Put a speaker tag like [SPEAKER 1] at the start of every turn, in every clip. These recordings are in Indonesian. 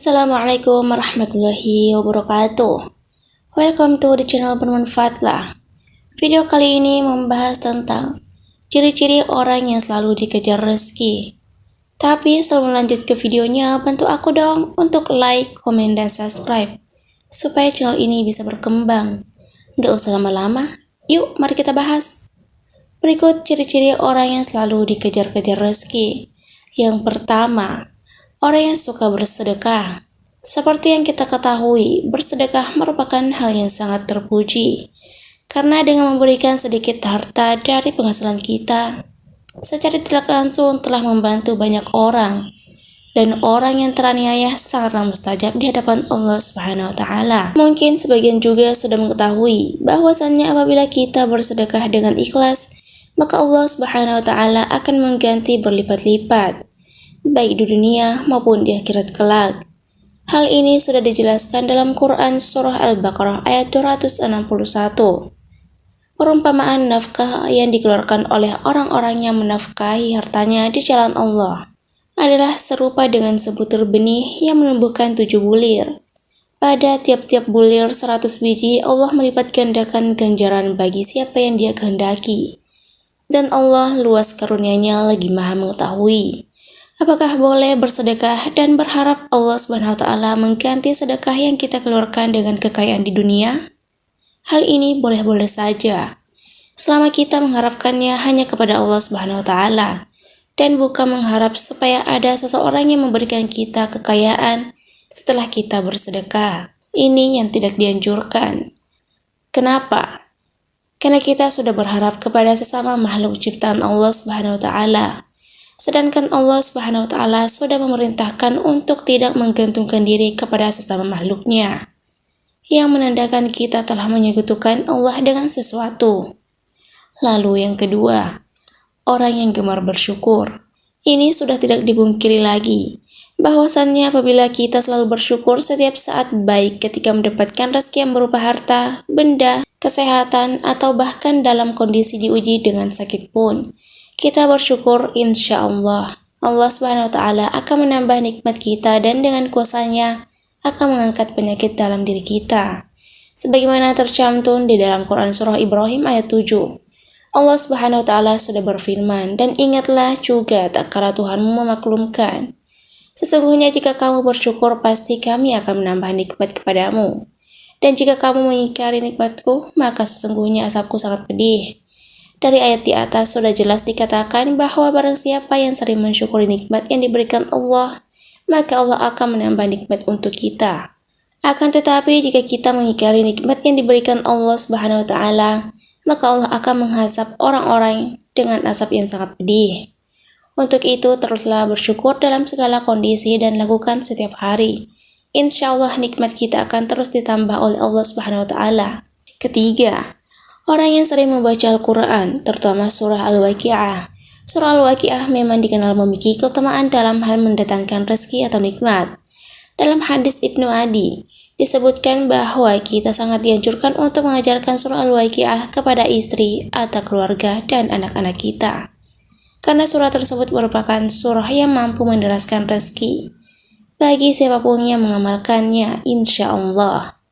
[SPEAKER 1] Assalamualaikum warahmatullahi wabarakatuh. Welcome to the channel Bermanfaat lah. Video kali ini membahas tentang ciri-ciri orang yang selalu dikejar rezeki. Tapi sebelum lanjut ke videonya, bantu aku dong untuk like, komen, dan subscribe supaya channel ini bisa berkembang. Gak usah lama-lama, yuk mari kita bahas. Berikut ciri-ciri orang yang selalu dikejar-kejar rezeki. Yang pertama, orang yang suka bersedekah. Seperti yang kita ketahui, bersedekah merupakan hal yang sangat terpuji. Karena dengan memberikan sedikit harta dari penghasilan kita, secara tidak langsung telah membantu banyak orang. Dan orang yang teraniaya sangatlah mustajab di hadapan Allah Subhanahu wa Ta'ala. Mungkin sebagian juga sudah mengetahui bahwasannya apabila kita bersedekah dengan ikhlas, maka Allah Subhanahu wa Ta'ala akan mengganti berlipat-lipat, baik di dunia maupun di akhirat kelak. Hal ini sudah dijelaskan dalam Quran Surah Al-Baqarah ayat 261. Perumpamaan nafkah yang dikeluarkan oleh orang-orang yang menafkahi hartanya di jalan Allah adalah serupa dengan sebutir benih yang menumbuhkan 7 bulir. Pada tiap-tiap bulir 100 biji, Allah melipat gandakan ganjaran bagi siapa yang Dia kehendaki. Dan Allah luas karunia-Nya lagi Maha mengetahui. Apakah boleh bersedekah dan berharap Allah Subhanahu wa Ta'ala mengganti sedekah yang kita keluarkan dengan kekayaan di dunia? Hal ini boleh-boleh saja, selama kita mengharapkannya hanya kepada Allah Subhanahu wa Ta'ala, dan bukan mengharap supaya ada seseorang yang memberikan kita kekayaan setelah kita bersedekah. Ini yang tidak dianjurkan. Kenapa? Karena kita sudah berharap kepada sesama makhluk ciptaan Allah Subhanahu wa Ta'ala. Sedangkan Allah Subhanahu wa Ta'ala sudah memerintahkan untuk tidak menggantungkan diri kepada sesama makhluknya, yang menandakan kita telah menyekutukan Allah dengan sesuatu. Lalu yang kedua, orang yang gemar bersyukur. Ini sudah tidak dipungkiri lagi, bahwasannya apabila kita selalu bersyukur setiap saat, baik ketika mendapatkan rezeki yang berupa harta, benda, kesehatan, atau bahkan dalam kondisi diuji dengan sakit pun, kita bersyukur, insya Allah Subhanahu wa Ta'ala akan menambah nikmat kita dan dengan kuasanya akan mengangkat penyakit dalam diri kita. Sebagaimana tercantum di dalam Quran Surah Ibrahim ayat 7. Allah Subhanahu wa Ta'ala sudah berfirman, dan ingatlah juga tak kala Tuhanmu memaklumkan. Sesungguhnya jika kamu bersyukur, pasti kami akan menambah nikmat kepadamu. Dan jika kamu mengingkari nikmatku, maka sesungguhnya azabku sangat pedih. Dari ayat di atas sudah jelas dikatakan bahwa barang siapa yang sering mensyukuri nikmat yang diberikan Allah, maka Allah akan menambah nikmat untuk kita. Akan tetapi jika kita mengingkari nikmat yang diberikan Allah Subhanahu wa Ta'ala, maka Allah akan menghazab orang-orang dengan azab yang sangat pedih. Untuk itu teruslah bersyukur dalam segala kondisi dan lakukan setiap hari. Insya Allah nikmat kita akan terus ditambah oleh Allah Subhanahu wa Ta'ala. Ketiga, orang yang sering membaca Al-Quran, terutama surah Al-Waqi'ah. Surah Al-Waqi'ah memang dikenal memiliki keutamaan dalam hal mendatangkan rezeki atau nikmat. Dalam hadis Ibnu Adi, disebutkan bahwa kita sangat dianjurkan untuk mengajarkan surah Al-Waqi'ah kepada istri atau keluarga dan anak-anak kita. Karena surah tersebut merupakan surah yang mampu menderaskan rezeki bagi siapapun yang mengamalkannya, insya Allah.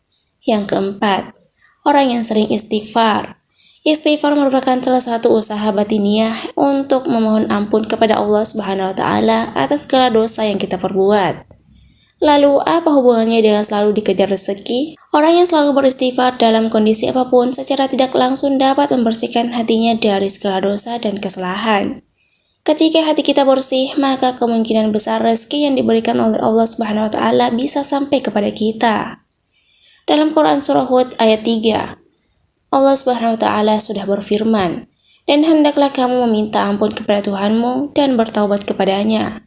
[SPEAKER 1] Yang keempat, orang yang sering istighfar. Istighfar merupakan salah satu usaha batiniah untuk memohon ampun kepada Allah Subhanahu wa Ta'ala atas segala dosa yang kita perbuat. Lalu, apa hubungannya dengan selalu dikejar rezeki? Orang yang selalu beristighfar dalam kondisi apapun secara tidak langsung dapat membersihkan hatinya dari segala dosa dan kesalahan. Ketika hati kita bersih, maka kemungkinan besar rezeki yang diberikan oleh Allah Subhanahu wa Ta'ala bisa sampai kepada kita. Dalam Quran Surah Hud ayat 3, Allah Subhanahu wa Ta'ala sudah berfirman, dan hendaklah kamu meminta ampun kepada Tuhanmu dan bertaubat kepadanya.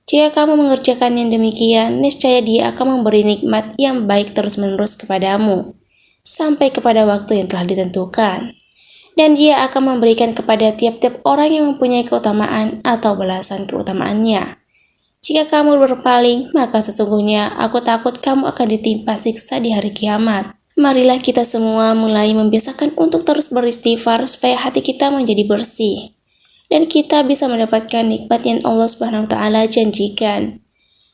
[SPEAKER 1] Jika kamu mengerjakan yang demikian, niscaya Dia akan memberi nikmat yang baik terus-menerus kepadamu, sampai kepada waktu yang telah ditentukan. Dan Dia akan memberikan kepada tiap-tiap orang yang mempunyai keutamaan atau balasan keutamaannya. Jika kamu berpaling, maka sesungguhnya aku takut kamu akan ditimpa siksa di hari kiamat. Marilah kita semua mulai membiasakan untuk terus beristighfar supaya hati kita menjadi bersih dan kita bisa mendapatkan nikmat yang Allah Subhanahu wa Ta'ala janjikan.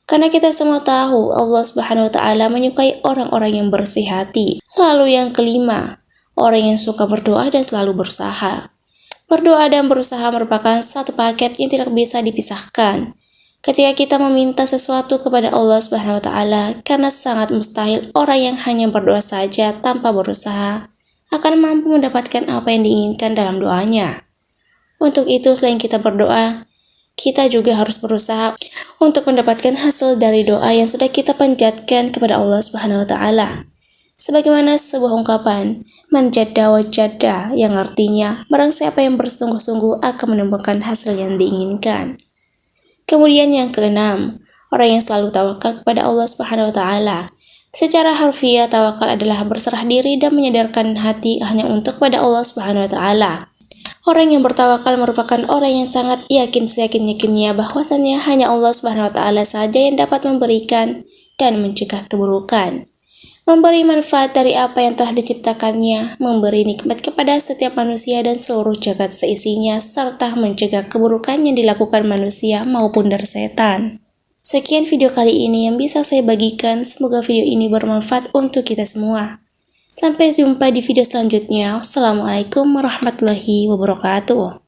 [SPEAKER 1] Karena kita semua tahu Allah Subhanahu wa taala menyukai orang-orang yang bersih hati. Lalu yang kelima, orang yang suka berdoa dan selalu berusaha. Berdoa dan berusaha merupakan satu paket yang tidak bisa dipisahkan. Ketika kita meminta sesuatu kepada Allah Subhanahu wa taala, karena sangat mustahil orang yang hanya berdoa saja tanpa berusaha akan mampu mendapatkan apa yang diinginkan dalam doanya. Untuk itu, selain kita berdoa, kita juga harus berusaha untuk mendapatkan hasil dari doa yang sudah kita panjatkan kepada Allah Subhanahu wa taala. Sebagaimana sebuah ungkapan, man jadda wa jadda, yang artinya barang siapa yang bersungguh-sungguh akan menemukan hasil yang diinginkan. Kemudian yang keenam, orang yang selalu tawakal kepada Allah Subhanahu wa taala. Secara harfiah, tawakal adalah berserah diri dan menyadarkan hati hanya untuk kepada Allah Subhanahu wa taala. Orang yang bertawakal merupakan orang yang sangat yakin seyakin-yakinnya bahwasannya hanya Allah Subhanahu wa taala saja yang dapat memberikan dan mencegah keburukan. Memberi manfaat dari apa yang telah diciptakannya, memberi nikmat kepada setiap manusia dan seluruh jagat seisinya, serta mencegah keburukan yang dilakukan manusia maupun dari setan. Sekian video kali ini yang bisa saya bagikan, semoga video ini bermanfaat untuk kita semua. Sampai jumpa di video selanjutnya. Wassalamualaikum warahmatullahi wabarakatuh.